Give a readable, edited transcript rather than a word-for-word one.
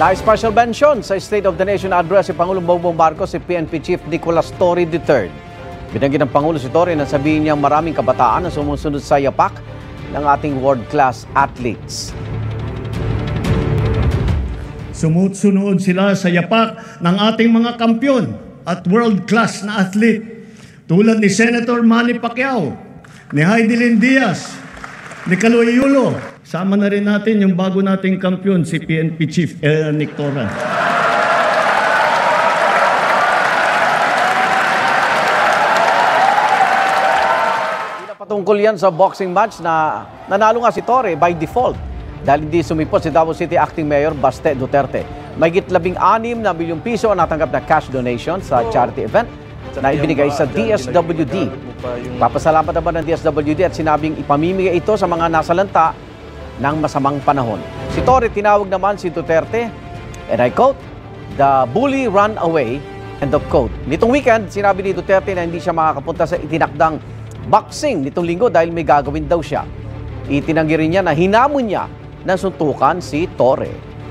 Na-special mention sa State of the Nation address si Pangulong Bongbong Marcos si PNP Chief Nicolas Torre III. Binanggit ng Pangulo si Torre na sabihin niyang maraming kabataan na sumusunod sa yapak ng ating world-class athletes. Sumusunod sila sa yapak ng ating mga kampyon at world-class na athlete tulad ni Senator Manny Pacquiao, ni Heidelin Diaz, ni Kaloy Yulo. Sama na rin natin yung bago nating kampyon, si PNP Chief Nick Torran. Patungkol yan sa boxing match na nanalo nga si Torre by default dahil hindi sumipot si Davao City Acting Mayor Baste Duterte. Mahigit 16 na milyong piso ang natanggap na cash donation sa charity event na ibinigay sa DSWD. Papasalamat naman ng DSWD at sinabing ipamimigay ito sa mga nasalanta ng masamang panahon. Si Torre tinawag naman si Duterte, and I quote, "The bully ran away," end of quote. Nitong weekend, sinabi ni Duterte na hindi siya makakapunta sa itinakdang boxing nitong linggo dahil may gagawin daw siya. Itinanggi rin niya na hinamon niya ng suntukan si Torre.